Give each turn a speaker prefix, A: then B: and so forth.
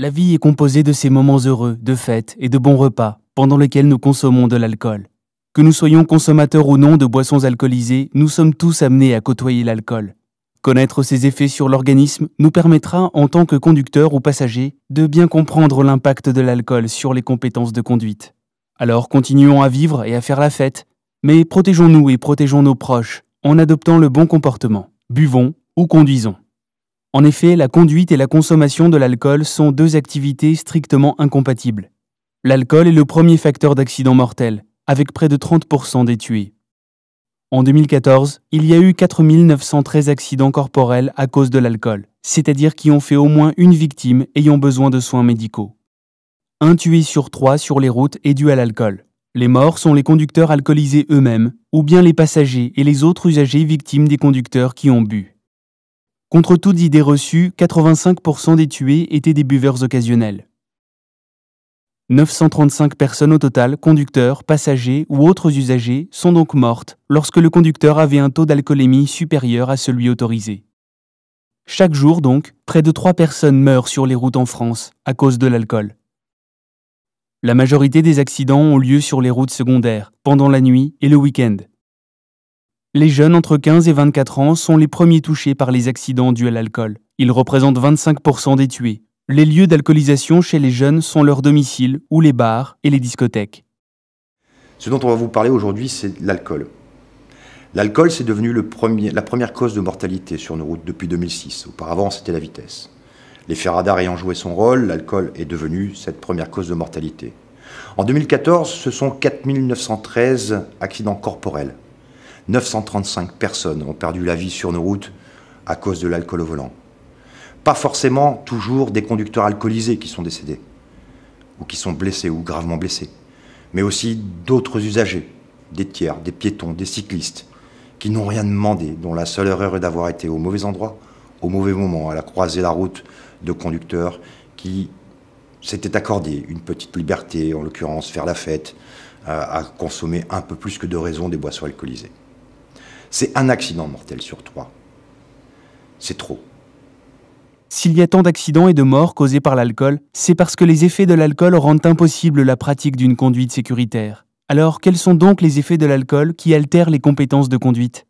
A: La vie est composée de ces moments heureux, de fêtes et de bons repas, pendant lesquels nous consommons de l'alcool. Que nous soyons consommateurs ou non de boissons alcoolisées, nous sommes tous amenés à côtoyer l'alcool. Connaître ses effets sur l'organisme nous permettra, en tant que conducteurs ou passagers, de bien comprendre l'impact de l'alcool sur les compétences de conduite. Alors continuons à vivre et à faire la fête, mais protégeons-nous et protégeons nos proches en adoptant le bon comportement. Buvons ou conduisons. En effet, la conduite et la consommation de l'alcool sont deux activités strictement incompatibles. L'alcool est le premier facteur d'accident mortel, avec près de 30% des tués. En 2014, il y a eu 4 913 accidents corporels à cause de l'alcool, c'est-à-dire qui ont fait au moins une victime ayant besoin de soins médicaux. Un tué sur 3 sur les routes est dû à l'alcool. Les morts sont les conducteurs alcoolisés eux-mêmes, ou bien les passagers et les autres usagers victimes des conducteurs qui ont bu. Contre toutes idées reçues, 85% des tués étaient des buveurs occasionnels. 935 personnes au total, conducteurs, passagers ou autres usagers, sont donc mortes lorsque le conducteur avait un taux d'alcoolémie supérieur à celui autorisé. Chaque jour donc, près de 3 personnes meurent sur les routes en France à cause de l'alcool. La majorité des accidents ont lieu sur les routes secondaires, pendant la nuit et le week-end. Les jeunes entre 15 et 24 ans sont les premiers touchés par les accidents dus à l'alcool. Ils représentent 25% des tués. Les lieux d'alcoolisation chez les jeunes sont leurs domiciles ou les bars et les discothèques.
B: Ce dont on va vous parler aujourd'hui, c'est l'alcool. L'alcool, c'est devenu la première cause de mortalité sur nos routes depuis 2006. Auparavant, c'était la vitesse. L'effet radar ayant joué son rôle, l'alcool est devenu cette première cause de mortalité. En 2014, ce sont 4 913 accidents corporels. 935 personnes ont perdu la vie sur nos routes à cause de l'alcool au volant. Pas forcément toujours des conducteurs alcoolisés qui sont décédés, ou qui sont blessés ou gravement blessés, mais aussi d'autres usagers, des tiers, des piétons, des cyclistes, qui n'ont rien demandé, dont la seule erreur est d'avoir été au mauvais endroit, au mauvais moment, à la croisée de la route de conducteurs qui s'étaient accordés une petite liberté, en l'occurrence faire la fête, à consommer un peu plus que de raison des boissons alcoolisées. C'est un accident mortel sur 3. C'est trop.
A: S'il y a tant d'accidents et de morts causés par l'alcool, c'est parce que les effets de l'alcool rendent impossible la pratique d'une conduite sécuritaire. Alors, quels sont donc les effets de l'alcool qui altèrent les compétences de conduite ?